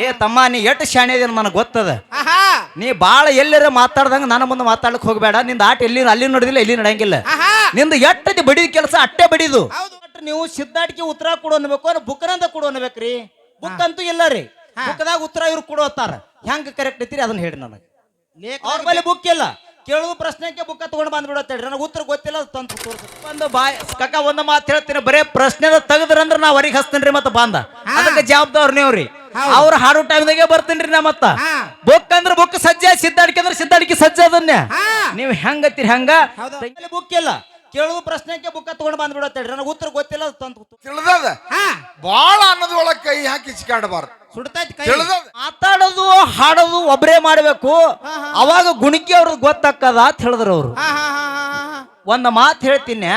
ಏ ತಮ್ಮ ನೀ ಎಟ್ಟು ಶಾಣೆ ಅದೇನು ನನಗೆ ಗೊತ್ತದ. ನೀ ಬಾಳ ಎಲ್ಲರ ಮಾತಾಡ್ದಂಗ ನನ್ನ ಮುಂದೆ ಮಾತಾಡಕ್ ಹೋಗ್ಬೇಡ. ನಿಂದ ಆಟ ಎಲ್ಲಿ ಅಲ್ಲಿ ನೋಡಿದಿಲ್ಲ ಎಲ್ಲಿ ನಡೆಯಂಗಿಲ್ಲ. ನಿಂದ ಎಟ್ಟದಿ ಬಡಿದ ಕೆಲಸ ಅಟ್ಟೆ ಬಡಿದು. ನೀವು ಸಿದ್ಧಾಟಿಕೆ ಉತ್ತರ ಕೊಡು ಅನ್ಬೇಕು ಅಂದ್ರೆ ಬುಕ್ಕನಂತ ಕೊಡು ಅನ್ಬೇಕ್ರಿ. ಬುಕ್ ಅಂತೂ ಇಲ್ಲ ರೀ. ಬುಕ್ದಾಗ ಉತ್ತರ ಇವ್ರು ಕೊಡೋತಾರ. ಹೆಂಗ ಕರೆಕ್ಟ್ ಐತಿರಿ ಅದನ್ನ ಹೇಳಿ ನನಗೆ. ಅವ್ರ ಬಳಿ ಬುಕ್ ಇಲ್ಲ, ಕೇಳುವ ಪ್ರಶ್ನೆಗೆ ಬುಕ್ಕ ತಗೊಂಡು ಬಂದ್ಬಿಡತ್ತೇಳಿ. ನನಗೆ ಉತ್ತರ ಗೊತ್ತಿಲ್ಲ ತಂದು ತೋರಿಸ ಒಂದು ಬಾಯ್ ಕಕ್ಕ ಒಂದು ಮಾತು ಹೇಳ್ತೀನಿ. ಬರೇ ಪ್ರಶ್ನೆ ತೆಗದ್ರಂದ್ರ ನಾ ಹೊರಗೆ ಹಚ್ತೇನ್ರಿ ಮತ್ತ ಬಂದ ಅದಕ್ಕೆ ಜವಾಬ್ದಾರ್ ನೀವ್ರಿ. ಅವ್ರ ಹಾಡೋ ಟೈಮ್ದಾಗೆ ಬರ್ತೀನ್ರಿ ನಾ ಮತ್ತ. ಬುಕ್ ಅಂದ್ರೆ ಬುಕ್ ಸಜ್ಜ, ಸಿದ್ಧಾಡಿಕೆ ಅಂದ್ರೆ ಸಿದ್ಧಾಡಿಕೆ ಸಜ್ಜ. ಅದನ್ನ ನೀವು ಹೆಂಗತ್ತೀರಿ ಹಂಗ. ಬುಕ್ ಇಲ್ಲ, ಕೇಳುವ ಪ್ರಶ್ನೆಗೆ ಬುಕ್ಕ ತಗೊಂಡು ಬಂದ್ಬಿಡತ್ತೇಳಿ. ನನಗೆ ಉತ್ತರ ಗೊತ್ತಿಲ್ಲ ತಂದು ತಿಳಿದದ. ಬಾಳ ಅನ್ನೋದ್ರೊಳಗೆ ಕೈ ಹಾಕಿ ಚಿಕಾಡಬಾರ್ದು. ಮಾತಾಡೋದು ಹಾಡೋದು ಒಬ್ಬರೇ ಮಾಡ್ಬೇಕು. ಅವಾಗ ಗುಣಿಕೆ ಅವ್ರದ್ದು ಗೊತ್ತಾಕದ ಅಂತ ಹೇಳಿದ್ರು ಅವ್ರು. ಒಂದ್ ಮಾತು ಹೇಳ್ತೀನಿ,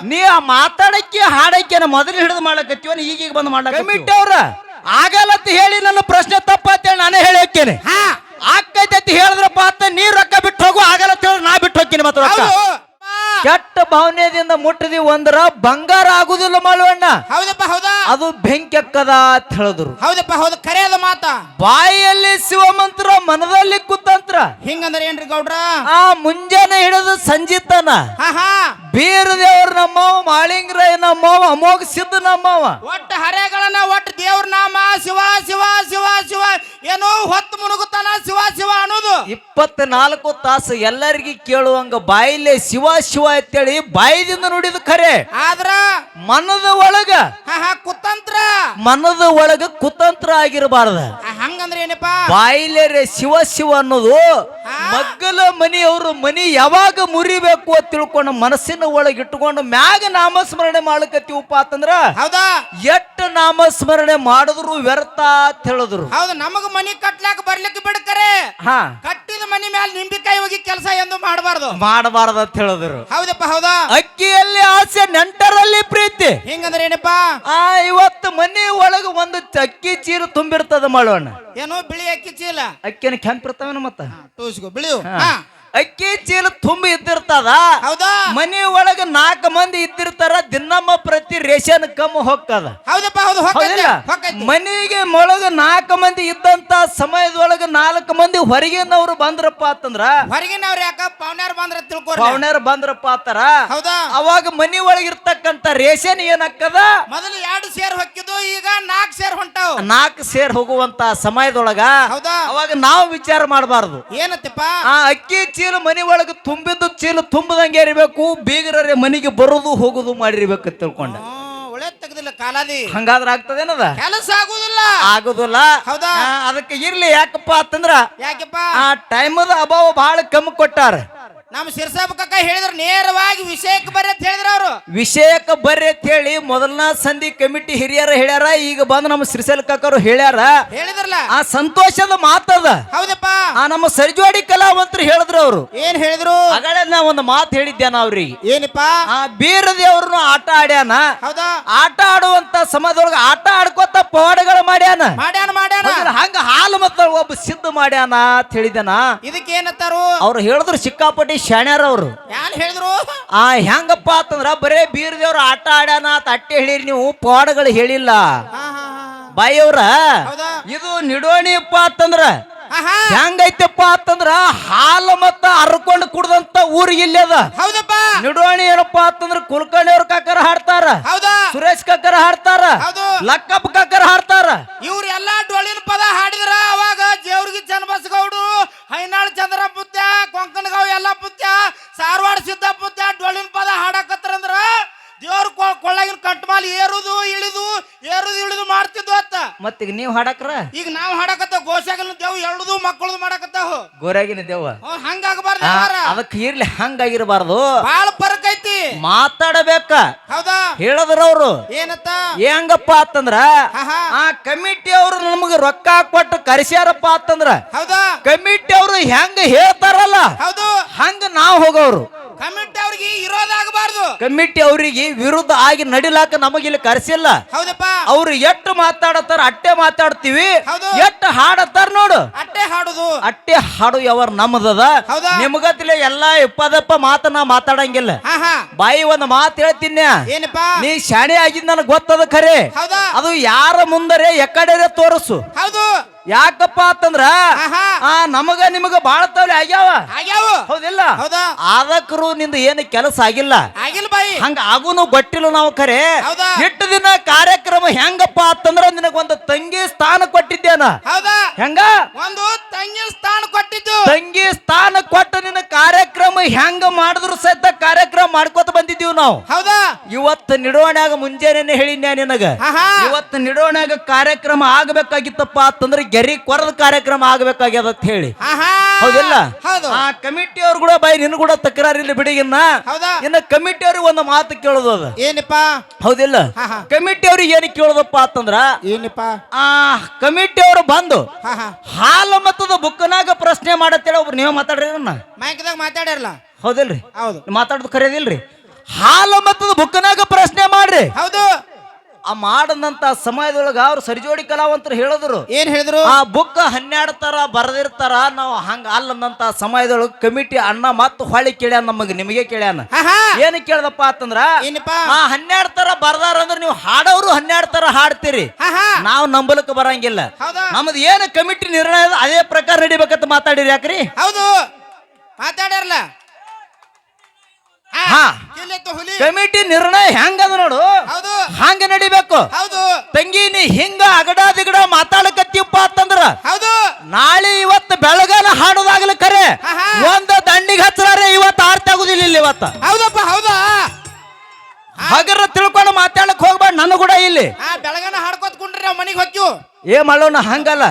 ನೀ ಆ ಮಾತಾಡಕ್ಕೆ ಹಾಡಕ್ಕೆ ಮೊದಲು ಹಿಡಿದು ಮಾಡ್ಲಕತ್ತೀವ, ಈಗೀಗ ಬಂದ್ ಮಾಡ್ಲಕ್ಕ ಕಮಿಟಿ ಅವ್ರ ಆಗಲ್ಲತ್ತ ಹೇಳಿ ನನ್ನ ಪ್ರಶ್ನೆ ತಪ್ಪತ್ತೇಳಿ ನಾನೇ ಹೇಳಿ ಹೋಗ್ತೇನೆ. ಆಕೈತಿ ಹೇಳಿದ್ರಪ್ಪ ಅಂತ ನೀ ರೊಕ್ಕ ಬಿಟ್ಟು ಹೋಗು, ಆಗಲ್ಲತ್ತ ಹೇಳಿ ನಾ ಬಿಟ್ಟು ಹೋಗ್ತೀನಿ. ಮತ್ತೆ ರೊಕ್ಕ ಕೆಟ್ಟ ಭಾವನೆಯಿಂದ ಮುಟ್ಟಿದಿ ಒಂದ್ರ ಬಂಗಾರ ಆಗುದಿಲ್ಲ ಮಾಲವಣ್ಣ. ಹೌದಪ್ಪ ಹೌದಾ, ಅದು ಬೆಂಕಿ ಅಕ್ಕದ ಅಂತ ಹೇಳಿದ್ರು. ಹೌದಪ್ಪ ಹೌದು, ಕರೆ ಅದ ಮಾತ. ಬಾಯಲ್ಲಿ ಶಿವಮಂತ್ರ ಮನದಲ್ಲಿ ಕುತಂತ್ರ. ಹಿಂಗಂದ್ರೆ ಏನ್ರಿ ಗೌಡ್ರ? ಆ ಮುಂಜಾನೆ ಹಿಡಿದು ಸಂಜಿತನ ಬೀರ ದೇವ್ರ ನಮ್ಮವ, ಮಾಳಿಂಗ್ರಾಯ ನಮ್ಮವ, ಅಮೋಘ ಸಿದ್ಧ ನಮ್ಮವ. ಒಟ್ಟು ಹರೆಗಳನ್ನ ಒಟ್ಟು ದೇವ್ರ ನಾಮ ಶಿವ ಶಿವ ಶಿವ ಶಿವ ಏನೋ ಹೊತ್ತು ಮುನುಗುತ್ತಾನ ಶಿವ ಶಿವ ಅನ್ನೋದು. 24 ತಾಸು ಎಲ್ಲರಿಗೂ ಕೇಳುವಂಗ ಬಾಯಿಲೆ ಶಿವ ಶಿವ ಅಂತೇಳಿ ಬಾಯಿದಿಂದ ನುಡಿದ ಖರೆ. ಆದ್ರ ಮನದ ಒಳಗ ಕುತಂತ್ರ, ಮನದ ಒಳಗ ಕುತಂತ್ರ ಆಗಿರಬಾರ್ದ. ಹಂಗಂದ್ರೆ ಏನಪ್ಪ? ಬಾಯಿಲೆ ಶಿವ ಶಿವ ಅನ್ನೋದು ಮಗ್ಗಲ ಮನಿಯವರು ಮನಿ ಯಾವಾಗ ಮುರಿಬೇಕು ಅಂತ ತಿಳ್ಕೊಂಡು ಮನಸ್ಸಿನ ಒಳಗೆ ಇಟ್ಟುಕೊಂಡು ಮ್ಯಾಗ ನಾಮಸ್ಮರಣೆ ಮಾಡ್ಲಕತ್ತೀವಪ್ಪ ಅಂತಂದ್ರ ಹೌದಾ, ಎಷ್ಟು ನಾಮಸ್ಮರಣೆ ಮಾಡಿದ್ರು ವ್ಯರ್ಥ ಅಂತ ಹೇಳಿದ್ರು. ಹೌದು, ನಮಗ ಮನಿ ಕಟ್ಲಾಕ ಬರ್ಲಿಕ್ಕೆ ಬಿಡ್ಕರೆ, ಕಟ್ಟಿದ ಮನಿ ಮೇಲೆ ನಿಂಬಿಕಾಯಿ ಹೋಗಿ ಕೆಲಸ ಎಂದು ಮಾಡಬಾರ್ದು ಅಂತ ಹೇಳಿದ್ರು. ಹೌದಪ್ಪ ಹೌದಾ. ಅಕ್ಕಿಯಲ್ಲಿ ಆಸೆ, ನೆಂಟರಲ್ಲಿ ಪ್ರೀತಿ. ಹಿಂಗಂದ್ರೆ ಏನಪ್ಪಾ? ಇವತ್ತು ಮನಿ ಒಳಗ ಒಂದು ಅಕ್ಕಿ ಚೀಲ ತುಂಬಿರ್ತದ ಮಾಡೋಣ. ಏನೋ ಬಿಳಿ ಅಕ್ಕಿ ಚೀಲ, ಅಕ್ಕಿನ ಕೆಂಪಿರ್ತಾವೇನ ಮತ್ತ ತೋರಿಸ್ಕೊ ಬಿಳಿ ಅಕ್ಕಿ ಚೀಲ ತುಂಬಿ ಇದ್ದಿರ್ತದ. ಹೌದಾ, ಮನಿ ಒಳಗ 4 ಮಂದಿ ಇದ್ದಿರ್ತಾರ. ದಿನಮ್ಮ ಪ್ರತಿ ರೇಷನ್ ಕಮ್ಮಿ ಹೋಗ್ತದ. ಹೌದಪ್ಪ ಹೌದು, ಮನಿಗೆ ಒಳಗ 4 ಮಂದಿ ಇದ್ದಂತ ಸಮಯದೊಳಗ 4 ಮಂದಿ ಹೊರಗಿನವ್ರು ಬಂದ್ರಪ್ಪ ಅಂತಂದ್ರ, ಹೊರಗಿನವ್ರು ಯಾಕ ಪವನ್ಯಾರ ಬಂದ್ರ ತಿಳ್ಕೊ, ಪವನ್ಯಾರ ಬಂದ್ರಪ್ಪ ಅಂತಾರ. ಹೌದಾ, ಅವಾಗ ಮನಿ ಒಳಗಿರ್ತಕ್ಕಂತ ರೇಷನ್ ಏನಾಕ್ಕದ, ಮೊದಲು 2 ಸೇರ್ ಹೊಕ್ಕಿದ್ದು, ಈಗ 4 ಸೇರ್ ಹೊಂಟಾವ್. 4 ಸೇರ್ ಹೋಗುವಂತ ಸಮಯದೊಳಗ ಹೌದಾ, ಅವಾಗ ನಾವು ವಿಚಾರ ಮಾಡಬಾರ್ದು. ಏನತ್ತಪ್ಪ? ಆ ಅಕ್ಕಿ ಚೀಲ ಮನಿ ಒಳಗ ತುಂಬಿದ್ದು ಚೀಲ ತುಂಬದಂಗೆ ಇರಬೇಕು. ಬೀಗರೇ ಮನಿಗೆ ಬರೋದು ಹೋಗುದು ಮಾಡಿರ್ಬೇಕು ತಿಳ್ಕೊಂಡ. ಒಳ್ಳೆ ತೆಗ್ದಿಲ್ಲ ಕಾಲಾದಿ. ಹಂಗಾದ್ರ ಆಗ್ತದೇನದ? ಕೆಲಸ ಆಗುದಿಲ್ಲ. ಹೌದಾ, ಅದಕ್ಕೆ ಇರ್ಲಿ. ಯಾಕಪ್ಪ ಅಂತಂದ್ರ ಯಾಕಪ್ಪ? ಆ ಟೈಮದ ಅಭಾವ ಬಹಳ ಕಮ್ಮಿ ಕೊಟ್ಟಾರ. ನಮ್ಮ ಸಿರ್ಸಾಬ್ ಕಕ್ಕ ಹೇಳಿದ್ರು ನೇರವಾಗಿ ವಿಷಯಕ್ಕೆ ಬರ್ರಿ ಅಂತ ಹೇಳಿದ್ರ ಅವ್ರು. ವಿಷಯಕ್ಕೆ ಬರ್ರಿ ಅಂತ ಹೇಳಿ ಮೊದಲನ ಸಂಧಿ ಕಮಿಟಿ ಹಿರಿಯರ ಹೇಳ್ಯಾರ. ಈಗ ಬಂದು ನಮ್ಮ ಸಿರ್ಸಲ್ ಕಕ್ಕರು ಹೇಳಿದ್ರಲ್ಲ, ಆ ಸಂತೋಷದ ಮಾತದ. ಹೌದಪ್ಪ, ಆ ನಮ್ಮ ಸರ್ಜೋಡಿ ಕಲಾವಂತರು ಹೇಳಿದ್ರು. ಅವ್ರು ಏನ್ ಹೇಳಿದ್ರು? ಆಗಲೇ ನಾ ಒಂದು ಮಾತು ಹೇಳಿದ್ದೇನ ಅವ್ರಿಗೆ. ಏನಪ್ಪ? ಆ ಬೀರ ದೇವ್ರನ್ನು ಆಟ ಆಡ್ಯಾನ. ಹೌದಾ, ಆಟ ಆಡುವಂತ ಸಮಯದೊಳಗ ಆಟ ಆಡ್ಕೋತ ಪವಾಡಗಳು ಮಾಡ್ಯಾನ. ಹಂಗ ಹಾಲು ಮತ್ತ ಒಬ್ಬ ಸಿದ್ಧ ಮಾಡ್ಯಾನ ಅಂತ ಹೇಳಿದನ. ಇದಕ್ಕೆ ಏನತ್ತಾರು ಅವ್ರು ಹೇಳಿದ್ರು, ಸಿಕ್ಕಾಪಟ್ಟಿ ಶಾಣ್ಯಾರ ಅವ್ರು. ಯಾರು ಹೇಳಿದ್ರು? ಹೆಂಗಪ್ಪ ಅಂತಂದ್ರ ಬರೇ ಬೀರ್ ದೇವ್ರ ಆಟ ಆಡ್ಯಾನ ಅಂತ ಅಟ್ಟೆ ಹೇಳಿರಿ, ನೀವು ಪವಾಡಗಳು ಹೇಳಿಲ್ಲ. ಬಾಯಿಯವ್ರ ಇದು ನಿಡೋಣಿಯಪ್ಪ ಅಂತಂದ್ರ ಹೆಂಗೈತಪ್ಪ ಅಂತಂದ್ರ ಹಾಲು ಮತ್ತ ಹರ್ಕೊಂಡು ಕುಡ್ದಂತ ಊರಿಗೆ ಇಲ್ಲಿ ಅದ. ಹೌದಪ್ಪ, ನಿಡೋಣಿ ಏನಪ್ಪ ಅಂತಂದ್ರ ಕುಲಕರ್ಣಿ ಅವ್ರ ಕಾಕರ ಹಾಡ್ತಾರ, ಸುರೇಶ್ ಕಾಕರ ಹಾಡ್ತಾರ, ಲಕ್ಕಪ್ಪ ಕಾಕರ ಹಾಡ್ತಾರ. ಇವ್ರ ಎಲ್ಲಾ ಡೊಳ್ಳಿನ ಪದ ಹಾಡಿದ್ರ ಅವಾಗ ಜೇವ್ರಿಗೆ ಚನ್ನಬಸಗೌಡು, ಹೈನಾಳ್ ಚಂದ್ರ ಪುತ್ಯ, ಕೊಂಕಣಗಾವ್ ಎಲ್ಲ ಪುತ್ಯ, ಸಾರವಾಡ ಸಿದ್ಧ ಪುತ್ಯ ಡೊಳ್ಳಿನ ಪದ ಹಾಡಕತ್ತರಂದ್ರ ದೇವ್ರ ಕೊಳ್ಳಾಗಿನ ಕಟ್ಮಾಲ್ ಏರುದು ಇಳಿದು ಮಾಡ್ತಿದ್ವು ಅತ್ತ. ಮತ್ತೀಗ ನೀವ್ ಹಾಡಕ್ರ? ಈಗ ನಾವ್ ಹಾಡಕತ್ತ ಗೋಸಾಗಲ್ ದೇವ್ ಎಳ್ದು ಮಕ್ಕಳದು ಮಾಡಕತ್ತಾವ. ಗೋರಾಗಿನ ದೇವ ಹಂಗಾಗಬಾರ್ದು. ಅದಕ್ಕೆ ಇರ್ಲಿ, ಹಂಗಾಗಿರ್ಬಾರ್ದು. ಬಾಳ ಪರಕ್ ಐತಿ, ಮಾತಾಡಬೇಕ. ಹೌದಾ, ಹೇಳಿದ್ರ ಅವ್ರು ಏನತ್ತ? ಹೆಂಗಪ್ಪ ಅಂತಂದ್ರ ಆ ಕಮಿಟಿ ಅವ್ರು ನಮಗ ರೊಕ್ಕ ಕೊಟ್ಟು ಕರೆಸ್ಯಾರಪ್ಪ ಅಂತಂದ್ರ, ಹೌದಾ, ಕಮಿಟಿ ಅವ್ರು ಹೆಂಗ ಹೇಳ್ತಾರಲ್ಲ, ಹೌದು, ಹಂಗ ನಾವ್ ಹೋಗೋರು. ಕಮಿಟಿ ಅವ್ರಿಗೆ ಅವರಿಗೆ ವಿರೋಧ ಆಗಬಾರ್ದು. ಕಮಿಟಿ ಅವರಿಗೆ ವಿರುದ್ಧ ಆಗಿ ನಡಿಲಾಕ ನಮಗಿಲ್ಲಿ ಕರೆಸಿಲ್ಲ. ಹೌದಪ್ಪ. ಅವ್ರು ಎಷ್ಟು ಮಾತಾಡತಾರ ಅಟ್ಟೆ ಮಾತಾಡ್ತೀವಿ, ಹೌದು. ಎಷ್ಟು ಹಾಡತ್ತಾರ ನೋಡು ಅಟ್ಟೆ ಹಾಡುದು. ಅಟ್ಟೆ ಹಾಡು ಯಾವಾರ ನಮ್ಮದದ. ಹೌದಾ? ನಿಮಗತಿಲೆ ಎಲ್ಲಾ ಇಪ್ಪದಪ್ಪ ಮಾತನ್ನ ಮಾತಾಡಂಗಿಲ್ಲ. ಹಾ ಹಾ. ಬಾಯಿ ಒಂದ್ ಮಾತು ಹೇಳ್ತೀನಿ, ಏನಪ್ಪ? ನೀ ಶಾಣೆ ಆಗಿದ್ ನನಗ್ ಗೊತ್ತದ ಖರೆ. ಹೌದಾ? ಅದು ಯಾರ ಮುಂದರೆ ಎಕಡೆ ತೋರಿಸು. ಹೌದು. ಯಾಕಪ್ಪ ಅಂತಂದ್ರ ಆಹಾ. ನಮಗ ನಿಮಗ ಬಾಳ ತವಲಿ ಆಗ್ಯಾವ. ಆಗ್ಯಾವ. ಹೌದಿಲ್ಲ? ಹೌದಾ? ಆದಕ್ರು ನಿಂದ ಏನು ಕೆಲಸ ಆಗಿಲ್ಲ. ಆಗಿಲ್ಲ ಬಾಯಿ. ಹಂಗ ಆಗುನು ಗೊತ್ತಿಲ್ಲ ನಾವು ಖರೆ. ಹೌದಾ? ಎಷ್ಟು ದಿನ ಕಾರ್ಯಕ್ರಮ ಹೆಂಗಪ್ಪ ಅಂತಂದ್ರ ನಿನಗೊಂದು ತಂಗಿ ಸ್ಥಾನ ಕೊಟ್ಟಿದ್ದೇನ. ಹೌದಾ? ಹೆಂಗ ಒಂದು ತಂಗಿ ಸ್ಥಾನ ಕೊಟ್ಟಿದ್ದು. ತಂಗಿ ಸ್ಥಾನ ಕೊಟ್ಟು ನಿನ್ನ ಕಾರ್ಯಕ್ರಮ ಹೆಂಗ ಮಾಡಿದ್ರು ಸಹಿತ ಕಾರ್ಯಕ್ರಮ ಮಾಡ್ಕೋತ ಬಂದಿದ್ದೀವಿ ನಾವು. ಹೌದಾ? ಇವತ್ತು ನಿಡೋಣ್ಯಾಗ ಮುಂಜಾನೆ ಹೇಳಿನ್ಯಾ ನಿನಗ, ಆಹಾ. ಇವತ್ತು ನಿಡೋಣ್ಯಾಗ ಕಾರ್ಯಕ್ರಮ ಆಗ್ಬೇಕಾಗಿತ್ತಪ್ಪ ಅಂತಂದ್ರೆ ಗೆರಿ ಕೊರದ ಕಾರ್ಯಕ್ರಮ ಆಗ್ಬೇಕಾಗ್ಯದ ಅಂತ ಹೇಳಿ. ಆಹಾ. ಹೌದಿಲ್ಲ? ಹೌದು. ಆ ಕಮಿಟಿ ಅವ್ರು ಕೂಡ ಬೈ ನಿನ್ ಕೂಡ ತಕರಾರಿಲ್ಲ ಬಿಡಿಗಿನ್ನ. ಹೌದಾ? ಇನ್ನ ಕಮಿಟಿ ಅವ್ರಿಗೆ ಒಂದು ಮಾತು ಕೇಳೋದು ಅದ. ಏನಪ್ಪ? ಹೌದಿಲ್ಲ? ಆಹಾ. ಕಮಿಟಿ ಅವ್ರಿಗೆ ಏನು ಕೇಳೋದಪ್ಪ ಅಂತಂದ್ರ, ಏನಪ್ಪ? ಆ ಕಮಿಟಿ ಅವರು ಬಂದು ಹಾ ಹಾ. ಹಾಲು ಮತದ ಬುಕ್ಕನಾಗ ಪ್ರಶ್ನೆ ಮಾಡತ್ತೇಳ. ಒಬ್ರು ನೀವೇ ಮಾತಾಡ್ರಿ ನನ್ನ. ಮೈಕ್ದಾಗ ಮಾತಾಡಿರಲ್ಲ. ಹೌದಿಲ್ರಿ? ಹೌದು. ಮಾತಾಡೋದು ಕರೆಯೋದಿಲ್ರಿ. ಹಾಲು ಮತದ ಬುಕ್ಕನಾಗ ಪ್ರಶ್ನೆ ಮಾಡ್ರಿ. ಹೌದು. ಆ ಮಾಡದಂತ ಸಮಯದೊಳಗ ಅವ್ರು ಸರಿಜೋಡಿ ಕಲಾವಂತರು ಹೇಳಿದ್ರು, ಏನ್ ಹೇಳಿದ್ರು? ಆ ಬುಕ್ 12 ತರ ಬರೆದಿರ್ತಾರ, ನಾವು ಹಂಗ ಅಲ್ಲಂತ ಸಮಯದೊಳಗ ಕಮಿಟಿ ಅಣ್ಣ ಮತ್ತ ಹೊಳಿ ಕೇಳ್ಯಾನ, ನಮಗ ನಿಮಗೆ ಕೇಳ್ಯಾನ. ಆಹಾ. ಏನ್ ಕೇಳ್ದಪ್ಪ ಅಂತಂದ್ರ, ಏನಪ್ಪ? ಆ 12 ತರ ಬರ್ದಾರ ಅಂದ್ರೆ ನೀವು ಹಾಡೋರು 12 ತರ ಹಾಡ್ತೀರಿ, ಆಹಾ. ನಾವು ನಂಬಲಕ್ ಬರಂಗಿಲ್ಲ. ಹೌದಾ? ನಮ್ದು ಏನು ಕಮಿಟಿ ನಿರ್ಣಯ ಅದ ಅದೇ ಪ್ರಕಾರ ನಡಿಬೇಕಂತ ಮಾತಾಡಿರಿ. ಯಾಕ್ರಿ? ಹೌದು. ಮಾತಾಡಿರಲ್ಲ. ಹಾ. ಹುಲಿ. ಕಮಿಟಿ ನಿರ್ಣಯ ಹೆಂಗದ ನೋಡು, ಹೌದು. ಹಂಗ ನಡಿಬೇಕು. ಹೌದು. ತಂಗಿ ನೀ ಹಿಂಗ ಅಗಡ ದಿಗಡ ಮಾತಾಡಕತ್ತೀವಪ್ಪ ಅಂತಂದ್ರ ಹೌದು. ನಾಳೆ ಇವತ್ತು ಬೆಳಗಾನ ಹಾಡೋದಾಗ್ಲಿ ಕರೆ, ಆಹಾ. ಒಂದ ದಂಡಿಗೆ ಹಚ್ಚಲಾರೆ ಇವತ್ತು ಆರ್ತಿ ಆಗುದಿಲ್ಲ. ಇಲ್ಲಿ ಇವತ್ತ ಹೌದಪ್ಪ. ಹೌದಾ? ಹಗರ ತಿಳ್ಕೊಂಡು ಮಾತಾಡಕ್ ಹೋಗ್ಬೇಡ. ನನ್ನ ಕೂಡ ಇಲ್ಲಿ ಬೆಳಗನ ಹಾಡ್ಕೋತ್ ಕುಂಡ್ರಿ ನಾವು ಮನಿಗೆ ಹೊಕ್ಕು. ಏ ಮಾಡೋಣ ಹಂಗಲ್ಲ,